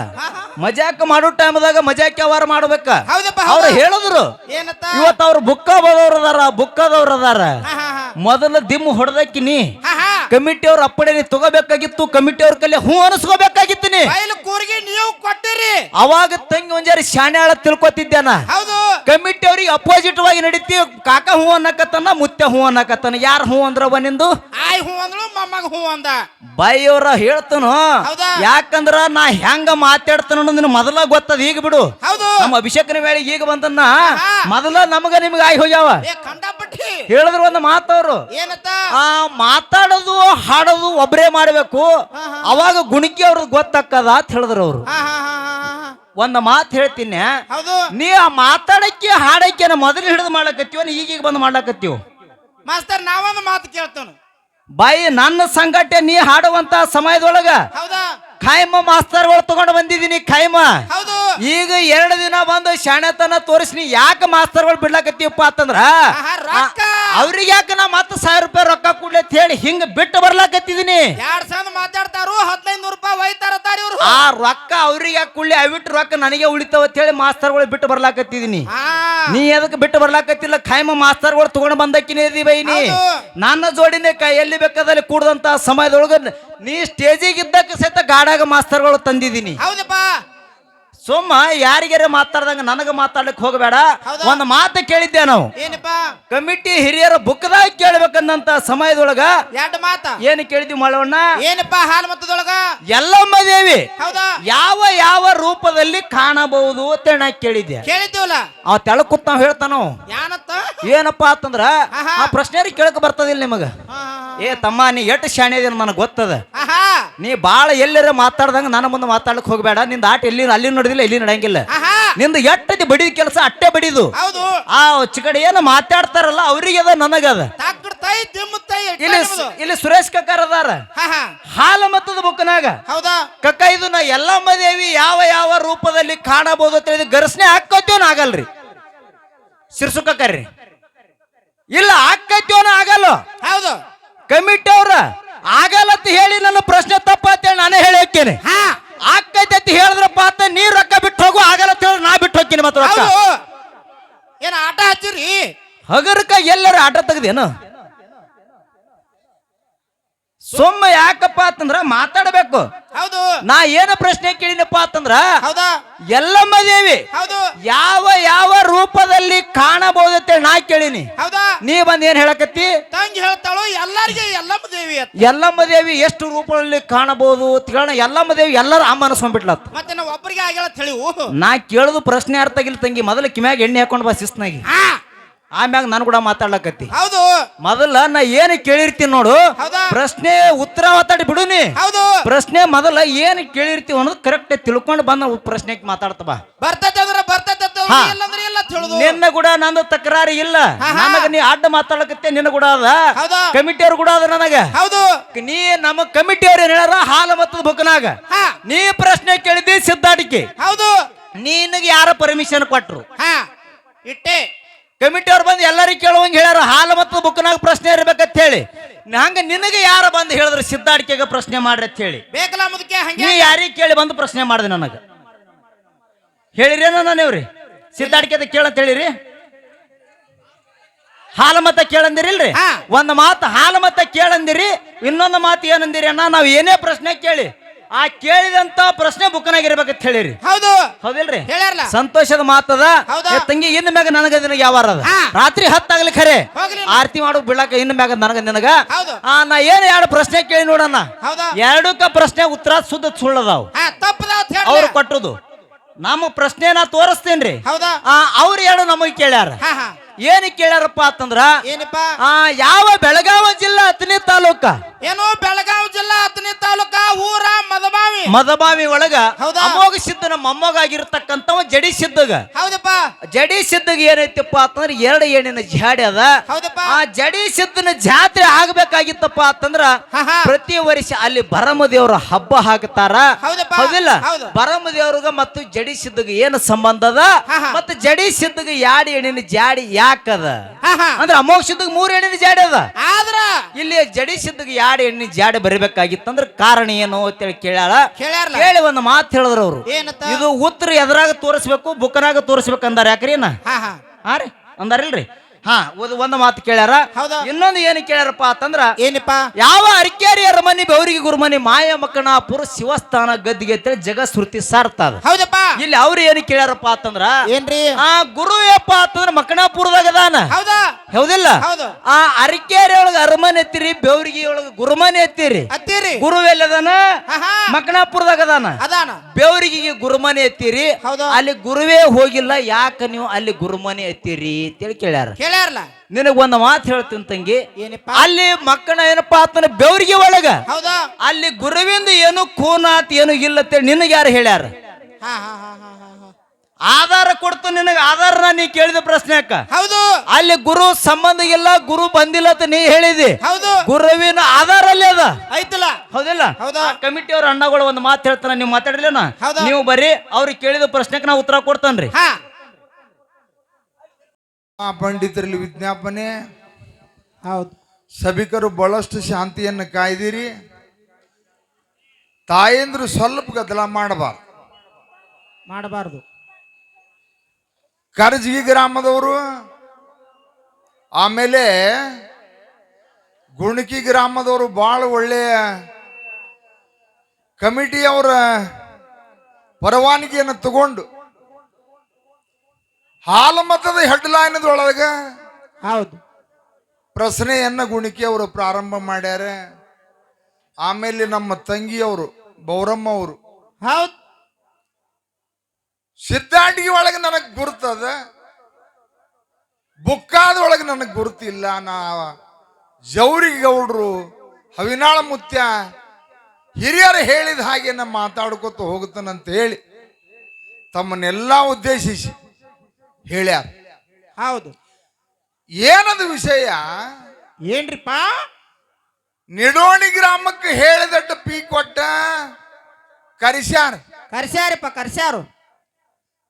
ಮಜಾಕ್ ಮಾಡೋ ಟೈಮ್ದಾಗ ಮಜಾಕ್ ವ್ಯವಹಾರ ಮಾಡ್ಬೇಕ. ಹೌದಪ್ಪ. ಅವ್ರು ಹೇಳಿದ್ರು ಏನತ್ತ? ಇವತ್ತು ಅವ್ರು ಬುಕ್ಕ ಬದವ್ರ ಅದಾರ, ಬುಕ್ಕದವ್ರ ಅದಾರ. ಮೊದಲ ದಿಮ್ಮ ಹೊಡೆದಕ್ಕಿ ನೀ ಕಮಿಟಿ ಅವ್ರ ಅಪ್ಪಡೆ ನೀ ತಗೋಬೇಕಾಗಿತ್ತು. ಕಮಿಟಿ ಅವ್ರ ಕಲೆ ಹೂ ಅನಿಸ್ಕೋಬೇಕಾಗಿತ್ತು. ನೀ ಕೂರಿಗೆ ನೀವು ಕೊಟ್ಟಿರಿ. ಅವಾಗ ತಂಗಿ ಒಂಜಾರಿ ಶಾಣ್ಯಾಳ ತಿಳ್ಕೊತಿದ್ದೇನ. ಹೌದು. ಕಮಿಟಿ ಅವ್ರಿಗೆ ಅಪೋಸಿಟ್ ವಾಗಿ ನಡೀತಿ. ಕಾಕ ಹೂ ಅನ್ನಕತ್ತಾನ, ಮುತ್ಯ ಹೂ ಅನ್ನಕತ್ತಾನ. ಯಾರು ಹೂ ಅಂದ್ರ ನಿಂದು? ಆಯ್ ಹೂ ಅಂದ್ರು, ಮೊಮ್ಮಗ ಹೂ ಅಂದ. ಬಾಯಿಯವ್ರ ಹೇಳ್ತಾನು. ಹೌದಾ? ಯಾಕಂದ್ರ ನಾ ಹೆಂಗ ಮಾತಾಡ್ತಾನ ನಿನ್ ಮೊದಲ ಗೊತ್ತದ. ಈಗ ಬಿಡು, ಹೌದು. ನಮ್ಮ ಅಭಿಷೇಕನ ವೇಳೆ ಈಗ ಬಂದನ್ನ ಮೊದಲ ನಮಗ ನಿಮ್ಗ ಆಗಿ ಹೋಗ್ಯಾವ. ಕಂಡಪಟ್ಟಿ ಹೇಳಿದ್ರು ಒಂದು ಮಾತವ್ರು, ಏನತ್ತ? ಆ ಮಾತಾಡೋದು ಹಾಡೋದು ಒಬ್ಬರೇ ಮಾಡ್ಬೇಕು, ಅವಾಗ ಗುಣಿಕೆ ಅವ್ರದ್ದು ಗೊತ್ತಾಕದ ಅಂತ ಹೇಳಿದ್ರು ಅವ್ರು. ಒಂದ್ ಮಾತು ಹೇಳ್ತೀನಿ, ಹೌದು. ನೀ ಆ ಮಾತಾಡಕ್ಕೆ ಹಾಡಕ್ಕೆ ಮೊದಲು ಹಿಡಿದು ಮಾಡ್ಲಕತ್ತೀವ, ಈಗೀಗ ಬಂದು ಮಾಡ್ಲಕತ್ತೀವ. ಮಾಸ್ತರ್ ನಾವೊಂದು ಮಾತು ಕೇಳ್ತಾನ. ಬಾಯಿ ನನ್ನ ಸಂಗಟೆ ನೀ ಹಾಡುವಂತ ಸಮಯದೊಳಗ ಹೌದಾ? ಖಾಯಮ ಮಾಸ್ತರ್ಗಳು ತಗೊಂಡು ಬಂದಿದ್ದೀನಿ. ಖಾಯಮ ಹೌದು. ಈಗ 2 ದಿನ ಬಂದು ಶಾಣೆತನ ತೋರಿಸಿ ನೀ ಯಾಕೆ ಮಾಸ್ತರ್ಗಳು ಬಿಡ್ಲಾಕತ್ತೀವಪ್ಪ ಅಂತಂದ್ರ, ರೊಕ್ಕ ಅವ್ರಿಗೆ ಯಾಕೆ ನಾ ಮತ್ತೆ 1000 ರೂಪಾಯಿ ರೊಕ್ಕ ಕೊಡ್ಲಿ ಅಂತ ಹೇಳಿ ಹಿಂಗ ಬಿಟ್ಟು ಬರ್ಲಾಕತ್ತಿದೀನಿ. 200 ಮಾತಾಡ್ತಾರು, 1500 ರೂಪಾಯಿ ಒಯ್ತಾರತಾರ ಇವ್ರು. ಆ ರೊಕ್ಕ ಅವ್ರಿಗೆ ಯಾಕೆ ಕುಳ್ಳಿ, ಅವಿಟ್ಟು ರೊಕ್ಕ ನನಗೆ ಉಳಿತಾವ ಅಂತ ಹೇಳಿ ಮಾಸ್ತರ್ಗಳು ಬಿಟ್ಟು ಬರ್ಲಾಕತ್ತಿದೀನಿ. ನೀ ಎದಕ್ಕೆ ಬಿಟ್ಟು ಬರ್ಲಾಕತ್ತಿಲ್ಲ? ಖಾಯಮ ಮಾಸ್ತರ್ಗಳು ತಗೊಂಡು ಬಂದಕ್ಕಿನೇ ಇದೀ ಬೈನಿ. ನನ್ನ ಜೋಡಿನೇ ಎಲ್ಲಿ ಬೇಕಾದಲ್ಲಿ ಕೂಡದಂತ ಸಮಯದೊಳಗ ನೀ ಸ್ಟೇಜಿಗೆ ಇದ್ದಕ್ಕೆ ಸಹಿತ ಗಾಡಾಗ ಮಾಸ್ತರ್ಗಳು ತಂದಿದ್ದೀನಿ. ಹೌದಪ್ಪ. ಸುಮ್ಮ ಯಾರಿಗಾರ ಮಾತಾಡ್ದಂಗ ನನಗ ಮಾತಾಡ್ಲಿಕ್ಕೆ ಹೋಗಬೇಡ. ಒಂದು ಮಾತು ಕೇಳಿದ್ದೆ ನಾವು, ಏನಪ್ಪ? ಕಮಿಟಿ ಹಿರಿಯರ ಬುಕ್ದಾಗ ಕೇಳ್ಬೇಕಂದಂತ ಸಮಯದೊಳಗ 2 ಮಾತ ಏನು ಕೇಳಿದ್ವಿ ಮಳವಣ್ಣ? ಏನಪ್ಪ? ಹಾಲು ಮತದೊಳಗ ಎಲ್ಲಮ್ಮ ದೇವಿ ಹೌದಾ ಯಾವ ಯಾವ ರೂಪದಲ್ಲಿ ಕಾಣಬಹುದು ಅಂತ ನಾ ಕೇಳಿದ್ದೆ. ಕೇಳಿದ್ದೀವಲ್ಲ, ಆ ತೆಳಕುತ್ ನಾವ್ ಹೇಳ್ತಾನೋ ಯಾನತ್ತ? ಏನಪ್ಪಾ ಅಂತಂದ್ರ ಆ ಪ್ರಶ್ನೆ ಕೇಳಕ್ ಬರ್ತದಿಲ್ಲ ನಿಮಗ. ಏ ತಮ್ಮ, ನೀ ಎಟ್ಟು ಶಾಣೆ ಅದೇನ ನನಗೆ ಗೊತ್ತದ. ನೀ ಬಾಳ ಎಲ್ಲರ ಮಾತಾಡ್ದಂಗ ನನ್ನ ಮುಂದೆ ಮಾತಾಡಕ್ ಹೋಗ್ಬೇಡ. ನಿಂದ ಆಟ ಎಲ್ಲಿ ಅಲ್ಲಿ ನೋಡಿದಿಲ್ಲ, ಇಲ್ಲಿ ನಡೆಯಂಗಿಲ್ಲ. ನಿಂದ ಎಟ್ಟದಿ ಬಡಿದ ಕೆಲಸ ಅಟ್ಟೆ ಬಡಿದು. ಹೌದು. ಆ ಚಿಕಡೆ ಏನು ಮಾತಾಡ್ತಾರಲ್ಲ ಅವ್ರಿಗೆ ಅದ, ನನಗದ. ಇಲ್ಲಿ ಸುರೇಶ್ ಕಕ್ಕಾರ ಅದಾರ ಹಾಲು ಮತದ ಬುಕ್ನಾಗ. ಹೌದಾ? ಕಕ್ಕ ಇದು ನಾ ಎಲ್ಲಮ್ಮ ದೇವಿ ಯಾವ ಯಾವ ರೂಪದಲ್ಲಿ ಕಾಣಬಹುದು ಅಂತ ಹೇಳಿದ ಗರ್ಸನೆ ಹಾಕೋತೀವನ ಆಗಲ್ರಿ. ಸಿರ್ಸು ಕಕ್ಕರ್ರಿ ಇಲ್ಲ ಹಾಕೈತಿವನ ಆಗಲ್ಲ. ಹೌದು. ಕಮಿಟಿ ಅವ್ರ ಆಗಲ್ಲತ್ತ ಹೇಳಿ ನನ್ನ ಪ್ರಶ್ನೆ ತಪ್ಪತ್ತೇಳಿ ನಾನೇ ಹೇಳಿ ಹೋಗ್ತೇನೆ. ಆಕೈತಿ ಹೇಳಿದ್ರಪ್ಪ ಅಂತ ನೀ ರೊಕ್ಕ ಬಿಟ್ಟು ಹೋಗು, ಆಗಲ್ಲ ಹೇಳಿ ನಾ ಬಿಟ್ಟು ಹೋಗ್ತೀನಿ. ಮತ್ತೆ ರೊಕ್ಕ ಏನ ಆಟ ಹಚ್ಚಿರಿ? ಹಗರಕ ಎಲ್ಲರ ಆಟ ತೆಗ್ದೇನು? ಸುಮ್ಮ ಯಾಕಪ್ಪ ಅಂತಂದ್ರ ಮಾತಾಡಬೇಕು. ಹೌದು. ನಾ ಏನ ಪ್ರಶ್ನೆ ಕೇಳಿನಪ್ಪ ಅಂತಂದ್ರ, ಹೌದಾ, ಎಲ್ಲಮ್ಮ ದೇವಿ ಹೌದು ಯಾವ ಯಾವ ರೂಪದಲ್ಲಿ ಕಾಣಬಹುದತ್ತೆ ನಾ ಕೇಳಿನಿ. ಹೌದಾ ನೀ ಬಂದ್ ಏನ್ ಹೇಳಕತ್ತಿ? ತಂಗಿ ಹೇಳ್ತಾಳು ಎಲ್ಲರಿಗೆ ಎಲ್ಲಮ್ಮ ದೇವಿ ಅಂತ. ಎಲ್ಲಮ್ಮ ದೇವಿ ಎಷ್ಟು ರೂಪದಲ್ಲಿ ಕಾಣಬಹುದು ತಿಳೋಣ. ಎಲ್ಲಮ್ಮ ದೇವಿ ಎಲ್ಲರ ಅಮ್ಮ ಅನ್ಸ್ಕೊಂಡ್ಬಿಟ್ಲತ್. ಮತ್ತೆ ನಾವು ಒಬ್ಬರಿಗೆ ಆಗ್ಯಾಳ ತಿಳಿವು. ನಾ ಕೇಳುದು ಪ್ರಶ್ನೆ ಅರ್ಥ ಆಗಿಲ್ಲ ತಂಗಿ. ಮೊದಲು ಕಿಮ್ಯಾಗ ಎಣ್ಣೆ ಹಾಕೊಂಡ್ ಬಾ ಶಿಸ್ನಾಗಿ. ಆಮ್ಯಾಗ ನಾನು ಕೂಡ ಮಾತಾಡ್ಲಕತ್ತಿ. ಹೌದು ಮೊದಲ ನಾ ಏನು ಕೇಳಿರ್ತೀನಿ ನೋಡು, ಹೌದಾ ಪ್ರಶ್ನೆ ಉತ್ತರ ಮಾತಾಡಿ ಬಿಡುನಿ. ಹೌದು ಪ್ರಶ್ನೆ ಮೊದಲ ಏನು ಕೇಳಿರ್ತೀವಿ ಅನ್ನೋದು ಕರೆಕ್ಟ್ ತಿಳ್ಕೊಂಡು ಬಂದ ಪ್ರಶ್ನೆಗೆ ಮಾತಾಡ್ತ ಬಾ. ಬರ್ತೈತೆ ಅಂದ್ರೆ ಬರ್ತೈತೆ ಹಾ. ಇಲ್ಲಂದ್ರೆ ಇಲ್ಲ ತಿಳಿದು. ನಿನ್ನ ಕೂಡ ನಂದು ತಕರಾರಿ ಇಲ್ಲ. ನನಗ ನೀ ಅಡ್ಡ ಮಾತಾಡಕತ್ತೆ ನಿನ್ನ ಕೂಡ ಅದ, ಹೌದಾ ಕಮಿಟಿಯವ್ರು ಕೂಡ ಅದ ನನಗ. ಹೌದು ನೀ ನಮ್ಮ ಕಮಿಟಿಯವ್ರು ಏನ್ ಹೇಳ್ಯಾರ ಹಾಲ ಮತ್ತದ ಬುಕ್ನಾಗ ಹಾ ನೀ ಪ್ರಶ್ನೆ ಕೇಳಿದ್ದಿ ಸಿದ್ದಾಡಿಕೆ. ಹೌದು ನಿನಗೆ ಯಾರ ಪರ್ಮಿಷನ್ ಕೊಟ್ರು? ಹಾ ಇಟ್ಟೆ ಕಮಿಟಿಯವ್ರು ಬಂದು ಎಲ್ಲರಿಗೂ ಕೇಳುವಂಗ ಹೇಳ್ಯಾರ ಹಾಲ ಮತ್ತು ಬುಕ್ನಾಗ ಪ್ರಶ್ನೆ ಇರ್ಬೇಕಂತ ಹೇಳಿ. ಹಂಗ ನಿನಗೆ ಯಾರು ಬಂದು ಹೇಳಿದ್ರು ಸಿದ್ದಾಡಿಕೆಗೆ ಪ್ರಶ್ನೆ ಮಾಡ್ರಿ ಅಂತ ಹೇಳಿ? ಬೇಕಲ್ಲ ಮುದಕ್ಕೆ ಹಂಗೆ. ನೀ ಯಾರಿಗೆ ಕೇಳಿ ಬಂದು ಪ್ರಶ್ನೆ ಮಾಡಿದೆ ನನಗ ಹೇಳಿರೇನ? ನೀವ್ರಿ ಸಿದ್ದಾಡಿಕೆ ಕೇಳಂತ ಹೇಳಿರಿ, ಹಾಲ ಮತ ಕೇಳಂದಿರಿಲ್ರಿ? ಹಾ. ಒಂದು ಮಾತು ಹಾಲ ಮತ ಕೇಳಂದಿರಿ, ಇನ್ನೊಂದು ಮಾತು ಏನಂದಿರಿ ಅಣ್ಣ? ನಾವು ಏನೇ ಪ್ರಶ್ನೆ ಕೇಳಿ ಆ ಕೇಳಿದಂತ ಪ್ರಶ್ನೆ ಬುಕ್ನಾಗ ಇರ್ಬೇಕಂತ ಹೇಳಿರಿ. ಹೌದು ಹೌದಿಲ್ರಿ? ಹೇಳ್ಯಾರಲ್ಲ. ಸಂತೋಷದ ಮಾತದ. ಹೌದಾ? ಏ ತಂಗಿ ಇನ್ನು ಮ್ಯಾಗ ನನಗ ನಿನಗ ಯಾವ ಅದ? ಹಾ. ರಾತ್ರಿ 10 ಆಗ್ಲಿ ಖರೆ ಹೋಗ್ಲಿ. ಆರತಿ ಮಾಡು ಬಿಡಾಕ ಇನ್ನು ಮ್ಯಾಗ ನನಗ ನಿನಗ. ಹೌದು ನಾ ಏನು ಎರಡು ಪ್ರಶ್ನೆ ಕೇಳಿ ನೋಡಣ್ಣ. ಹೌದಾ ಎರಡಕ್ಕ ಪ್ರಶ್ನೆ ಉತ್ತರ ಶುದ್ಧ ಸುಳ್ಳದಾವ್ ಹಾ ತಪ್ಪದ ಅವ್ರು ಕೊಟ್ಟರುದು. ನಮ್ಮ ಪ್ರಶ್ನೆ ನಾ ತೋರಿಸ್ತೇನ್ರಿ. ಹೌದಾ ಅವ್ರು ಎರಡು ನಮಗ್ ಕೇಳ್ಯಾರ. ಹಾ ಹಾ ಏನಕ್ಕೆ ಕೇಳ್ಯಾರಪ್ಪ ಅಂತಂದ್ರ ಏನಪ್ಪ? ಯಾವ ಬೆಳಗಾವಿ ಜಿಲ್ಲಾ ಹತ್ತನೇ ತಾಲೂಕ ಏನು ಬೆಳಗಾವಿ ಜಿಲ್ಲಾ ಹತ್ತನೇ ತಾಲೂಕ ಊರ ಮದಬಾವಿ. ಮದಬಾವಿ ಒಳಗ ಹೌದಾ? ಅಮೋಘ ಸಿದ್ಧನ ಮೊಮ್ಮಗಾಗಿರ್ತಕ್ಕಂಥವ ಜಡಿ ಸಿದ್ಧಗ. ಹೌದಪ್ಪ ಜಡಿ ಸಿದ್ಧಗ ಏನೈತಿಪ್ಪ ಅಂತಂದ್ರ 2 ಏಣಿನ ಜಾಡಿ ಅದ. ಹೌದಪ್ಪ ಆ ಜಡಿ ಸಿದ್ಧನ ಜಾತ್ರೆ ಆಗ್ಬೇಕಾಗಿತ್ತಪ್ಪ ಅಂತಂದ್ರ ಹಾ ಹಾ ಪ್ರತಿ ವರ್ಷ ಅಲ್ಲಿ ಭರಮದೇವ್ರ ಹಬ್ಬ ಹಾಕ್ತಾರ. ಹೌದಪ್ಪ ಹೌದಿಲ್ಲ? ಹೌದು ಭರಮದೇವ್ರಿಗ ಮತ್ತು ಜಡಿ ಸಿದ್ಧಗ ಏನು ಸಂಬಂಧ ಅದ? ಹಾ ಹಾ ಮತ್ತು ಜಡಿ ಸಿದ್ಧಗ 2 ಏಣಿನ ಜಾಡಿ ಯಾಕದ ಹಾ ಹಾ ಅಂದ್ರೆ ಅಮೋಘ ಸಿದ್ಧಗ 3 ಏಣಿನ ಜಾಡಿ ಅದ. ಆದ್ರ ಇಲ್ಲಿ ಜಡಿ ಸಿದ್ಧಗ 2 ಎಣ್ಣೆ ಜಾಡಿ ಬರಬೇಕಾಗಿತ್ತಂದ್ರ ಕಾರಣ ಏನು ಅಂತೇಳಿ ಕೇಳ್ಯಾಳ. ಕೇಳ್ಯಾರಲ್ಲ. ಕೇಳಿ ಒಂದು ಮಾತು ಹೇಳಿದ್ರು ಅವ್ರು, ಏನತ್ತ? ಇದು ಉತ್ತರ ಎದ್ರಾಗ ತೋರಿಸ್ಬೇಕು ಬುಕ್ನಾಗ ತೋರಿಸ್ಬೇಕು ಅಂದಾರ. ಯಾಕ್ರಿ ಹಾ ಹಾ ಹಾ ರೀ ಅಂದಾರಿಲ್ರಿ? ಹಾ ಒಂದು ಮಾತು ಕೇಳ್ಯಾರ. ಹೌದಾ? ಇನ್ನೊಂದು ಏನು ಕೇಳ್ಯಾರಪ್ಪ ಅಂತಂದ್ರ ಏನಪ್ಪ? ಯಾವ ಅರಕೇರಿ ಅರಮನಿ ಬೆವರಿಗೆ ಗುರುಮನಿ ಮಾಯ ಮಕ್ಕಣಾಪುರ ಶಿವಸ್ಥಾನ ಗದ್ದಿಗೆ ಅಂತೇಳಿ ಜಗಶ್ರುತಿ ಸಾರ್ತದ. ಹೌದಪ್ಪ ಇಲ್ಲಿ ಅವ್ರು ಏನು ಕೇಳ್ಯಾರಪ್ಪ ಅಂತಂದ್ರ ಏನ್ರಿ? ಗುರು ಯಪ್ಪ ಅಂತಂದ್ರ ಮಕ್ಕಣಾಪುರದಾಗ ಅದಾನ. ಹೌದಾ ಹೌದಿಲ್ಲ? ಹೌದು ಆ ಅರಕೇರಿ ಒಳಗ ಅರಮನೆ ಎತ್ತಿರಿ, ಬೆವರಿಗೆ ಒಳಗ ಗುರುಮನೆ ಎತ್ತಿರಿ. ಅತ್ತೀರಿ ಗುರು ಎಲ್ಲದಾನ? ಹಾ ಹಾ ಮಕ್ಕಣಾಪುರದಾಗ ಅದಾನ. ಅದಾನ ಬೆವರಿಗೆ ಗುರುಮನೆ ಎತ್ತಿರಿ, ಹೌದಾ? ಅಲ್ಲಿ ಗುರುವೇ ಹೋಗಿಲ್ಲ, ಯಾಕ ನೀವು ಅಲ್ಲಿ ಗುರುಮನೆ ಎತ್ತಿರಿ ಅಂತೇಳಿ ಕೇಳ್ಯಾರ. ಕೇಳ್ಯಾರಲ್ಲ. ನಿನಗ ಒಂದು ಮಾತು ಹೇಳ್ತೀನಿ ತಂಗಿ, ಏನಪ್ಪ? ಅಲ್ಲಿ ಮಕ್ಕಳ ಏನಪ್ಪಾ ಅಂತಂದ್ರೆ ಬೆವರಿಗೆ ಒಳಗ ಹೌದಾ ಅಲ್ಲಿ ಗುರುವಿಂದ ಏನು ಕೂನಾತ್ ಏನು ಇಲ್ಲ ಅಂತೇಳಿ ನಿನಗೆ ಯಾರು ಹೇಳ್ಯಾರ? ಹಾ ಹಾ ಹಾ ಹಾ ಹಾ ಹಾ ಆಧಾರ ಕೊಡ್ತು ನಿನಗೆ. ಆಧಾರ ನೀ ಕೇಳಿದ ಪ್ರಶ್ನೆ ಅಕ್ಕ. ಹೌದು ಅಲ್ಲಿ ಗುರು ಸಂಬಂಧ ಇಲ್ಲ, ಗುರು ಬಂದಿಲ್ಲ ಅಂತ ನೀ ಹೇಳಿದಿ. ಹೌದು ಗುರುವಿನ ಆಧಾರ ಅಲ್ಲಿ ಅದ. ಐತಲ್ಲ. ಹೌದಿಲ್ಲ? ಹೌದಾ? ಕಮಿಟಿ ಅವ್ರ ಅಣ್ಣಗಳು ಒಂದು ಮಾತು ಹೇಳ್ತಾನ, ನೀವು ಮಾತಾಡಲಿನ? ಹೌದಾ? ನೀವು ಬರ್ರಿ, ಅವ್ರಿಗೆ ಕೇಳಿದ ಪ್ರಶ್ನೆಗೆ ನಾ ಉತ್ತರ ಕೊಡ್ತಾನ್ರಿ. ಹಾ ಪಂಡಿತರಲ್ಲಿ ವಿಜ್ಞಾಪನೆ. ಹೌದು ಸಭಿಕರು ಬಹಳಷ್ಟು ಶಾಂತಿಯನ್ನು ಕಾಯ್ದಿರಿ. ತಾಯಂದ್ರು ಸ್ವಲ್ಪ ಗದ್ದಲ ಮಾಡಬಾರ್ದು. ಕರ್ಜಗಿ ಗ್ರಾಮದವರು, ಆಮೇಲೆ ಗುಣಕಿ ಗ್ರಾಮದವರು ಬಹಳ ಒಳ್ಳೆಯ ಕಮಿಟಿಯವರ ಪರವಾನಗಿಯನ್ನು ತಗೊಂಡು ಹಾಲಮತದ ಹೆಡ್ಲೈನದೊಳಗ ಹೌದು ಪ್ರಶ್ನೆಯನ್ನ ಗುಣಿಕೆ ಅವರು ಪ್ರಾರಂಭ ಮಾಡ್ಯಾರ. ಆಮೇಲೆ ನಮ್ಮ ತಂಗಿಯವರು ಬೌರಮ್ಮ ಅವರು ಹೌದು ಸಿದ್ದಾಂಡಿಗೆ ಒಳಗೆ ನನಗೆ ಗುರ್ತದ, ಬುಕ್ಕಾದ ಒಳಗೆ ನನಗೆ ಗುರುತಿಲ್ಲ. ನಾ ಜೌರಿಗೆ ಗೌಡ್ರು ಹವಿನಾಳ ಮುತ್ಯ ಹಿರಿಯರು ಹೇಳಿದ ಹಾಗೆ ನಾ ಮಾತಾಡ್ಕೊತ ಹೋಗುತ್ತಾನಂತ ಹೇಳಿ ತಮ್ಮನ್ನೆಲ್ಲ ಉದ್ದೇಶಿಸಿ ಹೇಳ್ಯಾರ. ಹೌದು ಏನದು ವಿಷಯ? ಏನ್ರಿಪ್ಪ? ನಿಡೋಣಿ ಗ್ರಾಮಕ್ಕೆ ಹೇಳಿದಟ್ಟು ಪೀ ಕೊಟ್ಟ ಕರ್ಸ್ಯಾರಪ್ಪ ಕರ್ಸ್ಯಾರು.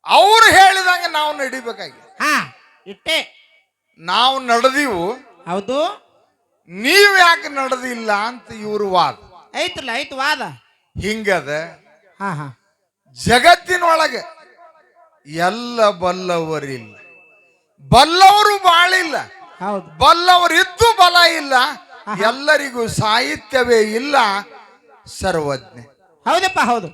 ಅವ್ರು ಹೇಳಿದಂಗೆ ನಾವು ನಡಿಬೇಕಾಗಿ. ಹಾ ಇಟ್ಟೆ ನಾವು ನಡೆದೀವು, ಹೌದು. ನೀವ್ ಯಾಕೆ ನಡೆದಿಲ್ಲ ಅಂತ ಇವ್ರು ವಾದ. ಐತಲ್ಲ ಐತು ವಾದ. ಹಿಂಗದ ಹಾ ಹಾ ಜಗತ್ತಿನೊಳಗೆ ಎಲ್ಲ ಬಲ್ಲವರಿಲ್ಲ, ಬಲ್ಲವರು ಬಾಳಿಲ್ಲ, ಹೌದು ಬಲ್ಲವರಿದ್ದು ಬಲ ಇಲ್ಲ, ಎಲ್ಲರಿಗೂ ಸಾಹಿತ್ಯವೇ ಇಲ್ಲ, ಸರ್ವಜ್ಞ. ಹೌದಪ್ಪ ಹೌದು.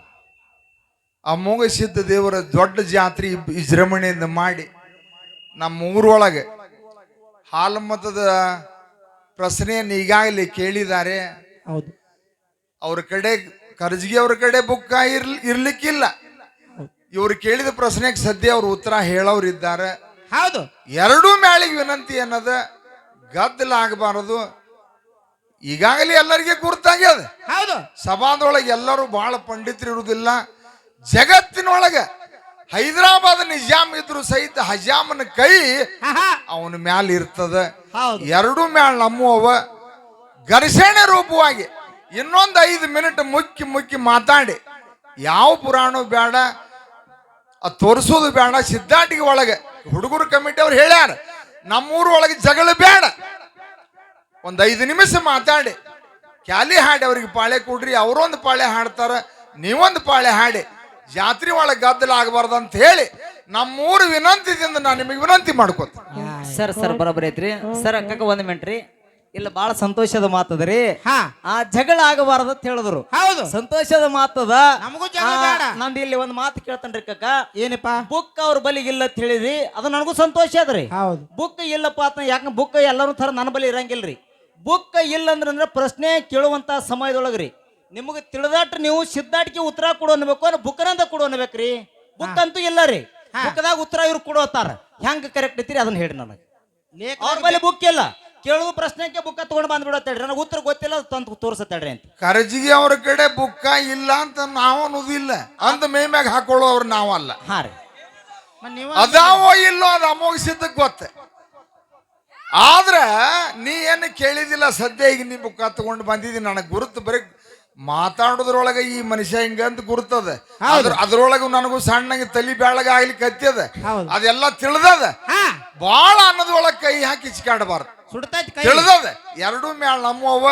ಅಮೋಘ ಸಿದ್ಧ ದೇವರ ದೊಡ್ಡ ಜಾತ್ರೆ ವಿಜೃಂಭಣೆಯಿಂದ ಮಾಡಿ ನಮ್ಮ ಊರೊಳಗೆ ಹಾಲಮತದ ಪ್ರಶ್ನೆಯನ್ನು ಈಗಾಗಲೇ ಕೇಳಿದ್ದಾರೆ. ಹೌದು. ಅವ್ರ ಕಡೆ ಕರ್ಜಿಗೆ ಅವ್ರ ಕಡೆ ಬುಕ್ಕ ಇರ್ಲಿಕ್ಕಿಲ್ಲ. ಇವ್ರು ಕೇಳಿದ ಪ್ರಶ್ನೆಗೆ ಸದ್ಯ ಅವ್ರ ಉತ್ತರ ಹೇಳೋರು ಇದ್ದಾರೆ. ಹೌದು. ಎರಡೂ ಮ್ಯಾಳಿಗೆ ವಿನಂತಿ ಅನ್ನೋದ ಗದ್ದಲ ಆಗಬಾರದು. ಈಗಾಗಲೇ ಎಲ್ಲರಿಗೆ ಗುರ್ತಾಗ್ಯದ. ಹೌದು. ಸಭಾದೊಳಗೆ ಎಲ್ಲರೂ ಬಹಳ ಪಂಡಿತರು ಇರುವುದಿಲ್ಲ. ಜಗತ್ತಿನೊಳಗೆ ಹೈದರಾಬಾದ್ ನಿಜಾಮ್ ಇದ್ರು ಸಹಿತ ಹಜಾಮನ ಕೈ ಅವನ ಮ್ಯಾಲ ಇರ್ತದ. ಎರಡೂ ಮ್ಯಾಲ ನಮ್ಮವ ಘರ್ಷಣೆ ರೂಪವಾಗಿ ಇನ್ನೊಂದು 5 ಮಿನಿಟ್ ಮುಕ್ಕಿ ಮಾತಾಡಿ ಯಾವ ಪುರಾಣ ಬೇಡ, ಅದು ತೋರಿಸೋದು ಬೇಡ. ಸಿದ್ಧಾಟಿಗೆ ಒಳಗೆ ಹುಡುಗರು ಕಮಿಟಿ ಅವ್ರು ಹೇಳ್ಯಾರ ನಮ್ಮೂರ ಒಳಗೆ ಜಗಳ ಬೇಡ, ಒಂದು 5 ನಿಮಿಷ ಮಾತಾಡಿ ಕ್ಯಾಲಿ ಹಾಡಿ ಅವ್ರಿಗೆ ಪಾಳೆ ಕೊಡ್ರಿ, ಅವರೊಂದು ಪಾಳೆ ಹಾಡ್ತಾರ, ನೀವೊಂದು ಪಾಳೆ ಹಾಡಿ, ಜಾತ್ರೆ ಒಳಗೆ ಗದ್ದಲ ಆಗಬಾರ್ದು ಅಂತ ಹೇಳಿ ನಮ್ಮೂರು ವಿನಂತಿದಿಂದ ನಾನು ನಿಮಗೆ ವಿನಂತಿ ಮಾಡ್ಕೋತೀನಿ. ಸರ್ ಬರೋಬ್ಬರಿ ಐತ್ರಿ ಸರ್. ಅಕ್ಕ 1 ಮಿನಿಟ್ ರೀ. ಇಲ್ಲ ಬಹಳ ಸಂತೋಷದ ಮಾತದ್ರಿ. ಆ ಜಗಳ ಆಗಬಾರದು ಅಂತ ಹೇಳಿದ್ರು. ಹೌದು, ಸಂತೋಷದ ಮಾತದ. ನಮಗೂ ಜಗಳ ಬೇಡ. ನಂದು ಇಲ್ಲಿ ಒಂದು ಮಾತು ಕೇಳ್ತೇನ್ರಿ ಕಕ್ಕ. ಏನಪ್ಪ? ಬುಕ್ ಅವ್ರ ಬಲಿಗೆ ಇಲ್ಲ ಅಂತ ಹೇಳಿದ್ರಿ, ಅದು ನನಗೂ ಸಂತೋಷ ಅದ್ರಿ. ಹೌದು. ಬುಕ್ ಇಲ್ಲಪ್ಪ ಅಂತ ಯಾಕ ಬುಕ್ ಎಲ್ಲರೂ ತರ ನನ್ನ ಬಲಿ ಇರಂಗಿಲ್ರಿ. ಬುಕ್ ಇಲ್ಲ ಅಂದ್ರೆ ಪ್ರಶ್ನೆ ಕೇಳುವಂತ ಸಮಯದೊಳಗ್ರಿ ನಿಮಗೆ ತಿಳಿದಾಟ ನೀವು ಸಿದ್ಧಾಟಿಗೆ ಉತ್ತರ ಕೊಡು ಅನ್ಬೇಕು, ಅಂದ್ರೆ ಬುಕ್ನಂತ ಕೊಡು ಅನ್ಬೇಕ್ರಿ. ಬುಕ್ ಅಂತೂ ಇಲ್ಲ ರೀ. ಬುಕ್ದಾಗ ಉತ್ತರ ಇವ್ರು ಕೊಡೋತಾರ. ಹೆಂಗ ಕರೆಕ್ಟ್ ಐತಿರಿ ಅದನ್ನ ಹೇಳಿ ನನಗೆ. ಅವ್ರ ಬಳಿ ಬುಕ್ ಇಲ್ಲ, ಕೇಳುವ ಪ್ರಶ್ನೆಗೆ ಬುಕ್ಕ ತಗೊಂಡ್ ಬಂದ್ಬಿಡತ್ತೇಳ್ರಿ, ನನಗೆ ಉತ್ತರ ಗೊತ್ತಿಲ್ಲ ತಂದು ತೋರ್ಸತ್ತೇಳ್ರಿ ಅಂತ. ಕರ್ಜಿಗೆ ಅವ್ರ ಕಡೆ ಬುಕ್ಕ ಇಲ್ಲ ಅಂತ ನಾವು ಅನ್ನೋದಿಲ್ಲ, ಅಂತ ಮೇಮ್ಯಾಗ ಹಾಕೊಳ್ಳೋ ಅವ್ರು ನಾವಲ್ಲ. ಹಾ ರೀ, ಅದಾವೋ ಇಲ್ಲೋ ಅದು ಅಮೋಘ ಸಿದ್ಧಕ್ಕೆ ಗೊತ್ತೆ. ಆದ್ರ ನೀ ಏನು ಕೇಳಿದಿಲ್ಲ. ಸದ್ಯ ಈಗ ನೀ ಬುಕ್ಕ ತಗೊಂಡು ಬಂದಿದ್ದೀನಿ, ನನಗೆ ಗುರುತು ಬರೀ ಮಾತಾಡೋದ್ರೊಳಗೆ ಈ ಮನುಷ್ಯ ಹಿಂಗಂತ ಗುರುತದ. ಅದ್ರೊಳಗ ನನಗೂ ಸಣ್ಣಗೆ ತಲಿ ಬೆಳಗ ಆಗ್ಲಿ ಕತ್ತದ, ಅದೆಲ್ಲ ತಿಳಿದದ. ಬಾಳ ಅನ್ನೋದ್ರೊಳಗೆ ಕೈ ಹಾಕಿ ಇಚ್ಕಾಡಬಾರ್ದು, ತಿಳಿದದ. ಎರಡೂ ಮ್ಯಾಲ ನಮ್ಮವ್ವ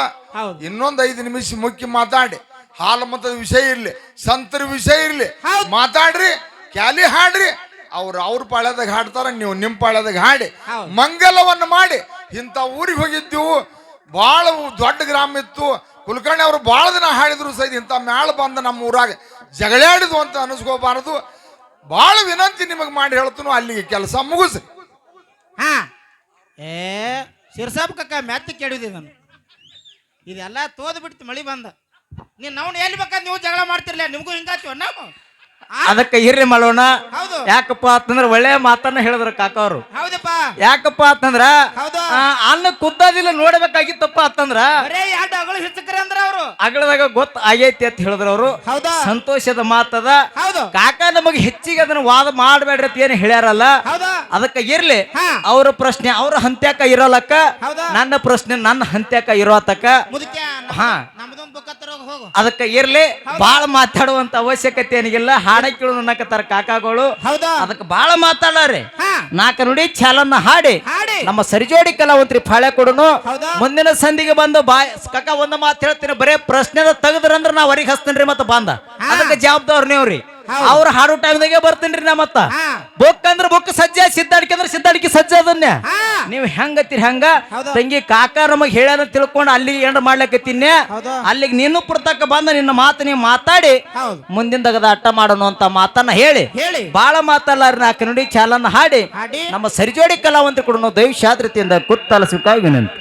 ಇನ್ನೊಂದು 5 ನಿಮಿಷ ಮುಖ್ಯ ಮಾತಾಡಿ ಹಾಲು ಮತದ ವಿಷಯ ಇರ್ಲಿ, ಸಂತರ ವಿಷಯ ಇರ್ಲಿ ಮಾತಾಡ್ರಿ, ಕ್ಯಾಲಿ ಹಾಡ್ರಿ. ಅವ್ರ ಪಾಳ್ಯದಾಗ ಹಾಡ್ತಾರ, ನೀವು ನಿಮ್ಮ ಪಾಳ್ಯದಾಗ ಹಾಡಿ ಮಂಗಲವನ್ನು ಮಾಡಿ. ಇಂಥ ಊರಿಗೆ ಹೋಗಿದ್ದೀವು, ಭಾಳ ದೊಡ್ಡ ಗ್ರಾಮ ಇತ್ತು. ಕುಲಕರ್ಣಿ ಅವರು ಭಾಳ ದಿನ ಹಾಡಿದ್ರು ಸಹಿತ ಇಂಥ ಮ್ಯಾಳ ಬಂದ ನಮ್ಮ ಊರಾಗ ಜಗಳಾಡಿದ್ವು ಅಂತ ಅನಿಸ್ಕೋಬಾರದು. ಭಾಳ ವಿನಂತಿ ನಿಮಗೆ ಮಾಡಿ ಹೇಳ್ತನು, ಅಲ್ಲಿಗೆ ಕೆಲಸ ಮುಗಿಸ್ರಿ. ಶಿರ್ಸಾಬ್ ಕಕ್ಕ ಮೆತ್ತ ಕೇಳಿದೆ ನಾನು. ಇದೆಲ್ಲ ತೋದ್ ಬಿಡ್ತಿ ಮಳಿ ಬಂದ. ನೀನ್ ನಾವು ಎಲ್ಲಿ ಬೇಕಾದ್ ನೀವು ಜಗಳ ಮಾಡ್ತಿರ್ಲಿಲ್ಲ, ನಿಮ್ಗೂ ಹಿಂಗಾತಿವ ನಾವು. ಅದಕ್ಕೆ ಇರ್ರಿ ಮಾಡೋಣ. ಹೌದು. ಯಾಕಪ್ಪ ಅಂತಂದ್ರ ಒಳ್ಳೆ ಮಾತನ್ನ ಹೇಳಿದ್ರು ಕಾಕ ಅವರು. ಹೌದಪ್ಪ. ಯಾಕಪ್ಪ ಅಂತಂದ್ರ ಅನ್ನ ಕುದ್ದದಿಲ್ಲ ನೋಡ್ಬೇಕಾಗಿತ್ತಪ್ಪ ಅಂತಂದ್ರ ಅಗಳದಾಗ ಗೊತ್ತ ಆಗೈತಿ ಅಂತ ಹೇಳಿದ್ರು ಅವರು. ಸಂತೋಷದ ಮಾತದ. ಕಾಕ ನಮಗೆ ಹೆಚ್ಚಿಗೆ ಅದನ್ನ ವಾದ ಮಾಡಬೇಡ್ರಿ ಅಂತ ಏನು ಹೇಳ್ಯಾರಲ್ಲ, ಅದಕ್ಕೆ ಇರ್ಲಿ. ಅವ್ರ ಪ್ರಶ್ನೆ ಅವ್ರ ಹಂತ್ಯಾಕ ಇರೋಲಕ್ಕ, ನನ್ನ ಪ್ರಶ್ನೆ ನನ್ನ ಹಂತ್ಯಾಕ ಇರೋತಕ್ಕ. ಹಾ, ಅದಕ್ಕೆ ಇರ್ಲಿ. ಬಾಳ ಮಾತಾಡುವಂತ ಅವಶ್ಯಕತೆ ಏನಿಲ್ಲ. ಹಾಡ ಕೇಳು ಅನ್ನಕತ್ತಾರ ಕಾಕಾಗಳು. ಅದಕ್ಕೆ ಬಾಳ ಮಾತಾಡ್ರಿ. ನಾಲ್ಕ ನುಡಿ ಚಾಲನ್ನ ಹಾಡಿ ನಮ್ಮ ಸರಿಜೋಡಿ ಕಲಾವಂತ್ರಿ ಫಾಳೆ ಕೊಡುನು. ಮುಂದಿನ ಸಂಧಿಗೆ ಬಂದು ಕಕ್ಕ ಒಂದು ಮಾತು ಹೇಳ್ತೀನಿ, ಬರೇ ಪ್ರಶ್ನೆ ತೆಗದ್ರಂದ್ರ ನಾ ಹೊರಗೆ ಹಚ್ತೇನ್ರಿ ಮತ್ತ ಬಂದ. ಅದಕ್ಕೆ ಜವಾಬ್ದಾರಿ ನೀವ್ರಿ. ಅವ್ರ ಹಾಡು ಟೈಮ್ದಾಗೆ ಬರ್ತೀನ್ರಿ ನಾ. ಮತ್ತ ಬುಕ್ ಅಂದ್ರ ಬುಕ್ ಸಜ್ಜ, ಸಿದ್ಧಾಡಿಕೆ ಅಂದ್ರೆ ಸಿದ್ಧಾಡಿಕೆ ಸಜ್ಜ. ಅದನ್ನ ನೀವ್ ಹೆಂಗತ್ತೀರಿ ಹಂಗ. ತಂಗಿ ಕಾಕ ನಮಗ್ ಹೇಳ್ಯಾರ ತಿಳ್ಕೊಂಡು ಅಲ್ಲಿಗೆ ಏನ್ರ ಮಾಡ್ಲಕತ್ತೀನಿ. ಅಲ್ಲಿಗೆ ನೀನು ಪುರ್ತಕ ಬಂದ ನಿನ್ನ ಮಾತು ನೀವು ಮಾತಾಡಿ ಮುಂದಿನ ತಗದ ಅಟ್ಟ ಮಾಡೋಣ ಅಂತ ಮಾತನ್ನ ಹೇಳಿ ಬಾಳ ಮಾತಲ್ಲಾರಿ. ನಾಲ್ಕು ನುಡಿ ಚಾಲನ್ನ ಹಾಡಿ ನಮ್ಮ ಸರಿಜೋಡಿ ಕಲಾವಂತರು ಕೂಡ ದೈವ ಶಾದ್ರತೆಯಿಂದ ಕುತ್ತಲಿಸಬೇಕಾಗಿ ವಿನಂತಿ.